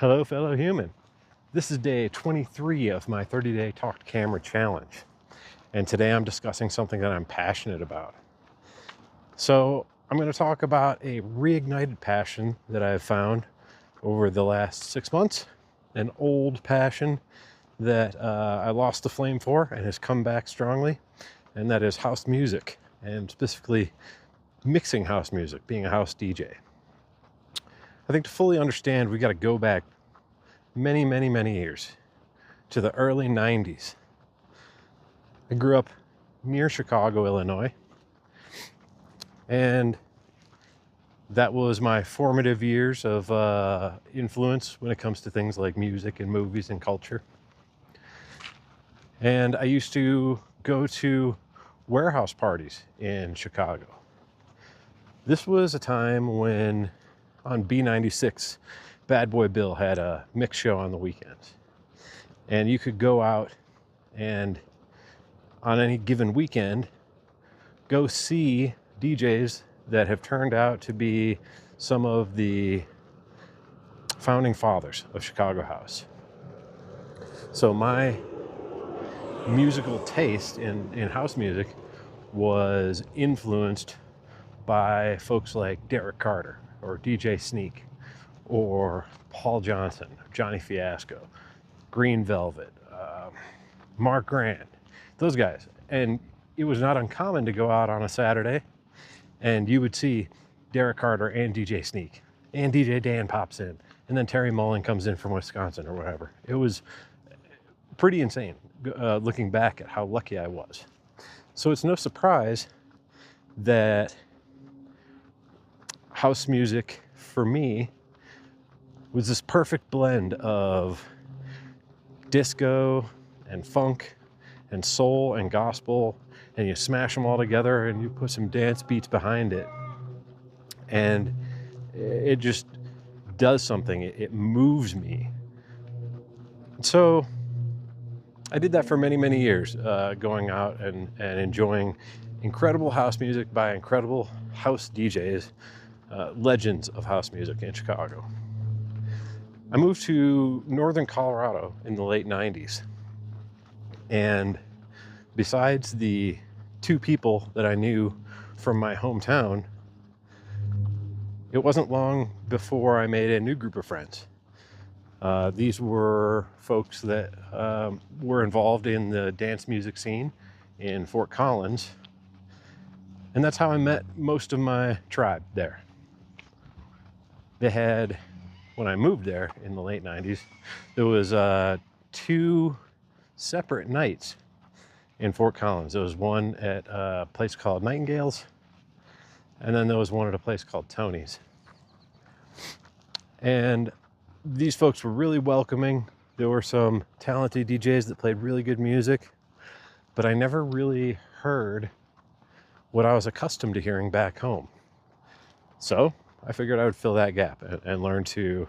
Hello, fellow human. This is day 23 of my 30-day talk to camera challenge. And today I'm discussing something that I'm passionate about. So I'm going to talk about a reignited passion that I've found over the last 6 months, an old passion that I lost the flame for and has come back strongly, and that is house music, and specifically mixing house music, being a house DJ. I think to fully understand, we got to go back many years to the early 90s. I grew up near Chicago, Illinois, and that was my formative years of influence when it comes to things like music and movies and culture. And I used to go to warehouse parties in Chicago. This was a time when on B96, Bad Boy Bill had a mix show on the weekends. And you could go out and on any given weekend, go see DJs that have turned out to be some of the founding fathers of Chicago House. So my musical taste in house music was influenced by folks like Derek Carter or DJ Sneak or Paul Johnson, Johnny Fiasco, Green Velvet, Mark Grant, those guys. And it was not uncommon to go out on a Saturday and you would see Derek Carter and DJ Sneak, and DJ Dan pops in, and then Terry Mullen comes in from Wisconsin or whatever. It was pretty insane looking back at how lucky I was. So it's no surprise that house music for me was this perfect blend of disco and funk and soul and gospel, and you smash them all together and you put some dance beats behind it, and it just does something. It moves me. So I did that for many years, going out and enjoying incredible house music by incredible house DJs, legends of house music in Chicago. I moved to northern Colorado in the late 90s. And besides the two people that I knew from my hometown, it wasn't long before I made a new group of friends. These were folks that were involved in the dance music scene in Fort Collins. And that's how I met most of my tribe there. They had, when I moved there in the late 90s, there was two separate nights in Fort Collins. There was one at a place called Nightingale's, and then there was one at a place called Tony's. And these folks were really welcoming. There were some talented DJs that played really good music, but I never really heard what I was accustomed to hearing back home. So I figured I would fill that gap and learn to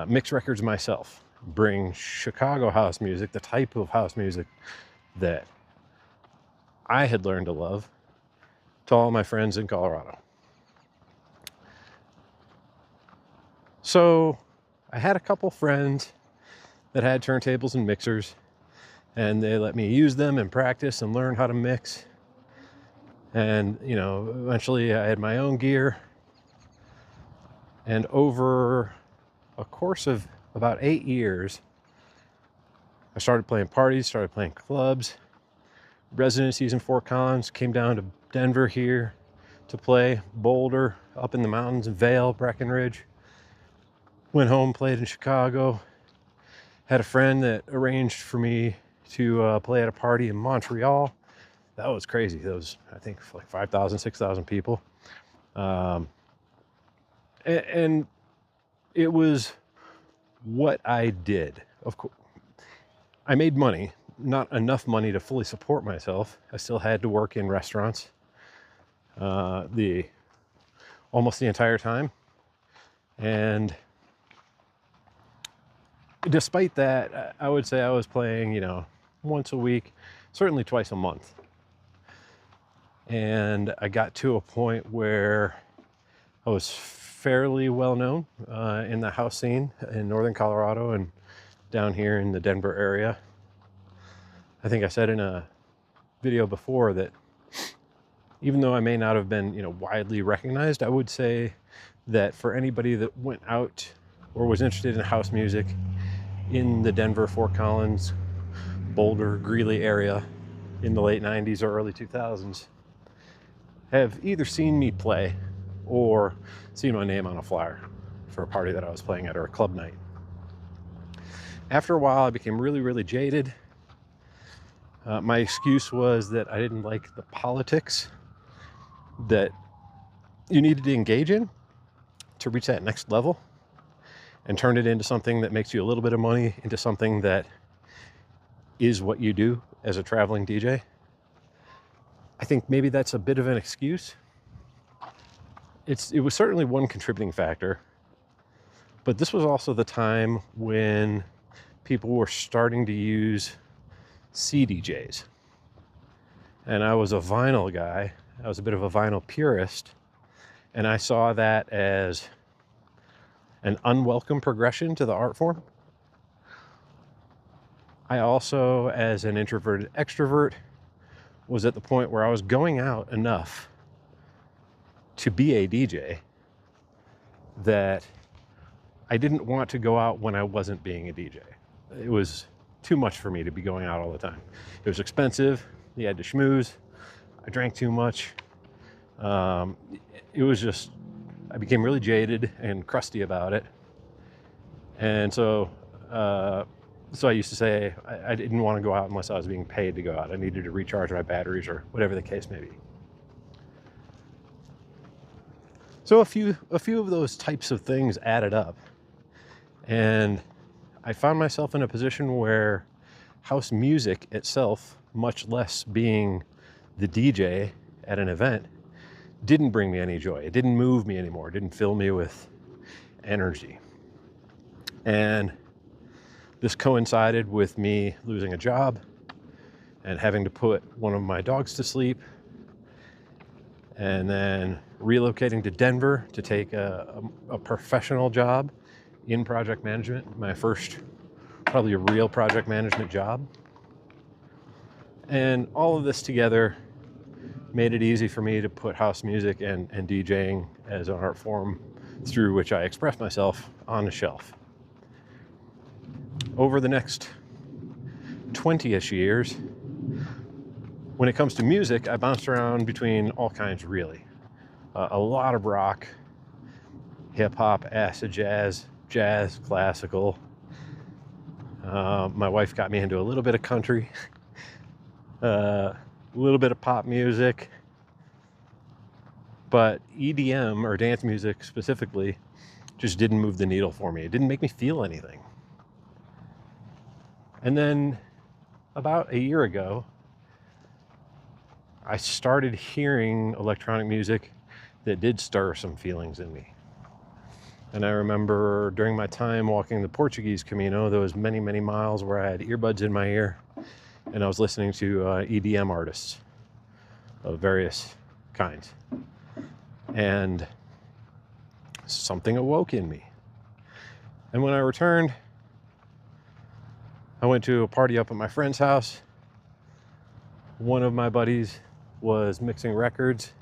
mix records myself, bring Chicago house music, the type of house music that I had learned to love, to all my friends in Colorado. So I had a couple friends that had turntables and mixers, and they let me use them and practice and learn how to mix. And, eventually I had my own gear. And over a course of about 8 years, I started playing parties, started playing clubs, residencies in Fort Collins, came down to Denver here to play, Boulder, up in the mountains, Vail, Breckenridge. Went home, played in Chicago. Had a friend that arranged for me to play at a party in Montreal. That was crazy. That was, I think, like 5,000, 6,000 people. And it was what I did. Of course, I made money, not enough money to fully support myself. I still had to work in restaurants almost the entire time. And despite that, I would say I was playing, once a week, certainly twice a month. And I got to a point where I was fairly well known in the house scene in northern Colorado and down here in the Denver area. I think I said in a video before that even though I may not have been, widely recognized, I would say that for anybody that went out or was interested in house music in the Denver, Fort Collins, Boulder, Greeley area in the late 90s or early 2000s have either seen me play or seen my name on a flyer for a party that I was playing at or a club night. After a while, I became really, really jaded. My excuse was that I didn't like the politics that you needed to engage in to reach that next level and turn it into something that makes you a little bit of money, into something that is what you do as a traveling DJ. I think maybe that's a bit of an excuse. It was certainly one contributing factor, but this was also the time when people were starting to use CDJs. And I was a vinyl guy. I was a bit of a vinyl purist, and I saw that as an unwelcome progression to the art form. I also, as an introverted extrovert, was at the point where I was going out enough to be a DJ that I didn't want to go out when I wasn't being a DJ. It was too much for me to be going out all the time. It was expensive. You had to schmooze. I drank too much. It was just, I became really jaded and crusty about it. And so I used to say I didn't want to go out unless I was being paid to go out. I needed to recharge my batteries or whatever the case may be. So a few of those types of things added up. And I found myself in a position where house music itself, much less being the DJ at an event, didn't bring me any joy. It didn't move me anymore. It didn't fill me with energy. And this coincided with me losing a job and having to put one of my dogs to sleep, and then relocating to Denver to take a professional job in project management, my first probably a real project management job. And all of this together made it easy for me to put house music and DJing as an art form through which I express myself on the shelf. Over the next 20-ish years, when it comes to music, I bounced around between all kinds, really. A lot of rock, hip-hop, acid jazz, classical. My wife got me into a little bit of country, a little bit of pop music, but EDM, or dance music specifically, just didn't move the needle for me. It didn't make me feel anything. And then about a year ago, I started hearing electronic music that did stir some feelings in me. And I remember during my time walking the Portuguese Camino, there was many, many miles where I had earbuds in my ear and I was listening to EDM artists of various kinds. And something awoke in me. And when I returned, I went to a party up at my friend's house. One of my buddies was mixing records,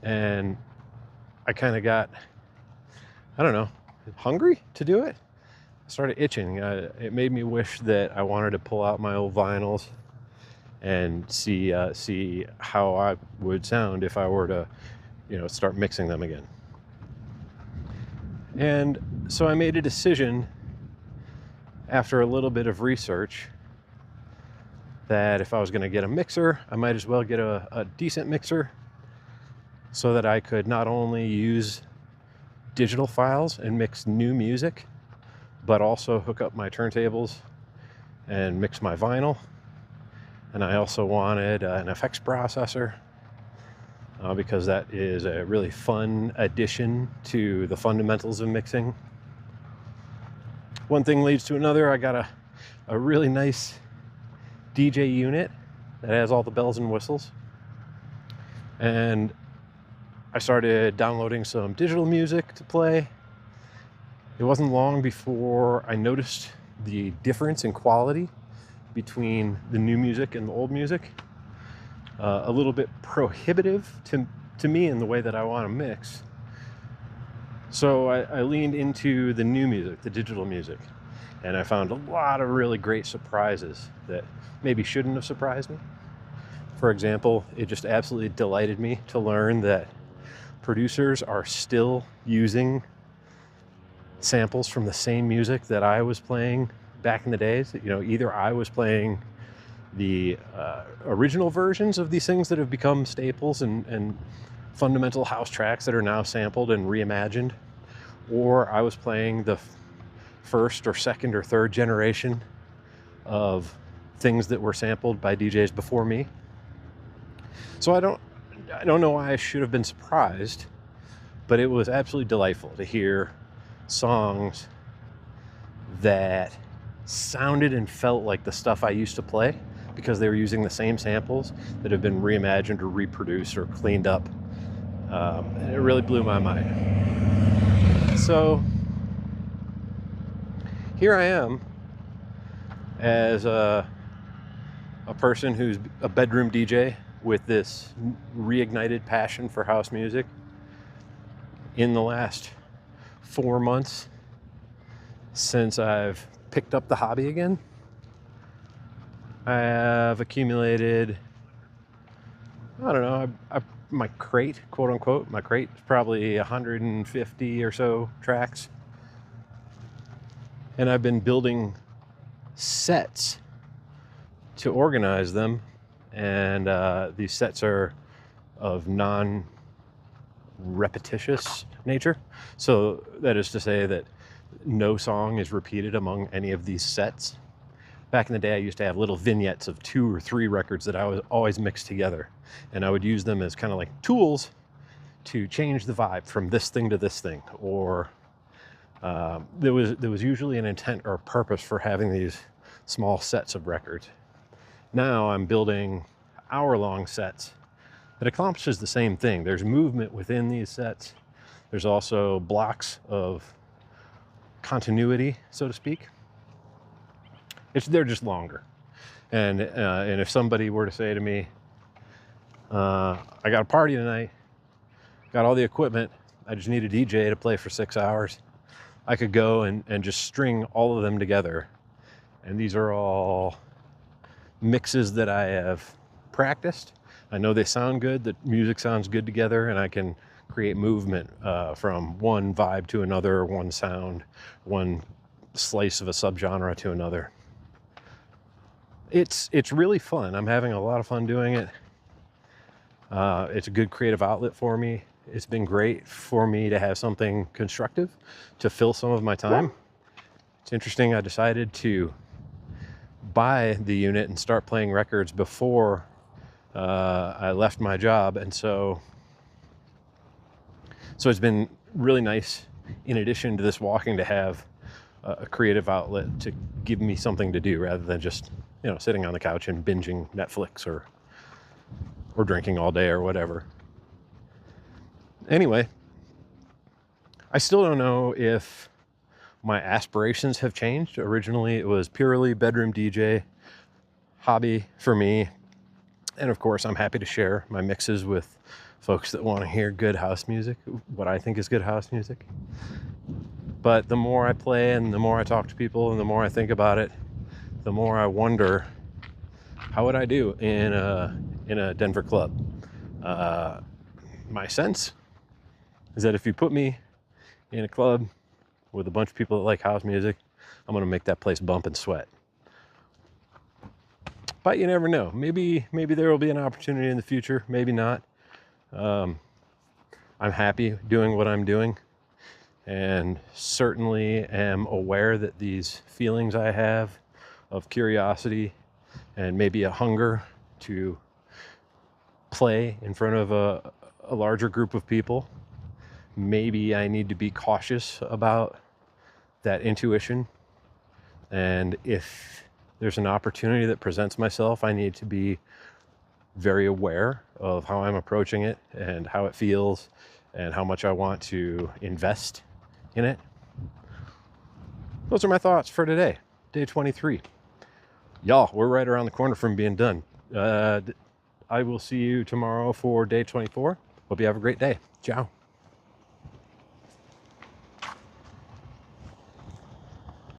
and I kind of got, hungry to do it. I started itching. It made me wish that I wanted to pull out my old vinyls and see how I would sound if I were to, start mixing them again. And so I made a decision after a little bit of research that if I was going to get a mixer, I might as well get a decent mixer so that I could not only use digital files and mix new music, but also hook up my turntables and mix my vinyl. And I also wanted an effects processor because that is a really fun addition to the fundamentals of mixing. One thing leads to another. I got a really nice DJ unit that has all the bells and whistles. And I started downloading some digital music to play. It wasn't long before I noticed the difference in quality between the new music and the old music. A little bit prohibitive to me in the way that I want to mix. So I leaned into the new music, the digital music, and I found a lot of really great surprises that maybe shouldn't have surprised me. For example, it just absolutely delighted me to learn that producers are still using samples from the same music that I was playing back in the days. Either I was playing the original versions of these things that have become staples and fundamental house tracks that are now sampled and reimagined, or I was playing the first or second or third generation of things that were sampled by DJs before me. So I don't know why I should have been surprised, but it was absolutely delightful to hear songs that sounded and felt like the stuff I used to play because they were using the same samples that have been reimagined or reproduced or cleaned up. And it really blew my mind. So here I am as a person who's a bedroom DJ with this reignited passion for house music. In the last 4 months since I've picked up the hobby again, I have accumulated, I don't know, my crate, quote unquote, my crate is probably 150 or so tracks. And I've been building sets to organize them. And these sets are of non-repetitious nature. So that is to say that no song is repeated among any of these sets. Back in the day, I used to have little vignettes of 2 or 3 records that I was always mixed together. And I would use them as kind of like tools to change the vibe from this thing to this thing. Or there was usually an intent or a purpose for having these small sets of records. Now I'm building hour-long sets that accomplishes the same thing. There's movement within these sets. There's also blocks of continuity, so to speak. They're just longer. And if somebody were to say to me, I got a party tonight, got all the equipment, I just need a DJ to play for 6 hours, I could go and just string all of them together. And these are all mixes that I have practiced. I know they sound good, that music sounds good together, and I can create movement from one vibe to another, one sound, one slice of a subgenre to another. It's really fun. I'm having a lot of fun doing it. It's a good creative outlet for me. It's been great for me to have something constructive to fill some of my time. It's interesting, I decided to buy the unit and start playing records before I left my job, and so it's been really nice, in addition to this walking, to have a creative outlet to give me something to do rather than just sitting on the couch and binging Netflix or drinking all day or whatever. Anyway, I still don't know if my aspirations have changed. Originally, it was purely bedroom DJ hobby for me. And of course, I'm happy to share my mixes with folks that want to hear good house music, what I think is good house music. But the more I play and the more I talk to people and the more I think about it, the more I wonder, how would I do in a Denver club? My sense is that if you put me in a club with a bunch of people that like house music, I'm going to make that place bump and sweat. But you never know. Maybe there will be an opportunity in the future. Maybe not. I'm happy doing what I'm doing, and certainly am aware that these feelings I have of curiosity and maybe a hunger to play in front of a larger group of people, maybe I need to be cautious about that intuition. And if there's an opportunity that presents myself, I need to be very aware of how I'm approaching it and how it feels and how much I want to invest in it. Those are my thoughts for today, day 23. Y'all, we're right around the corner from being done. I will see you tomorrow for day 24. Hope you have a great day. Ciao.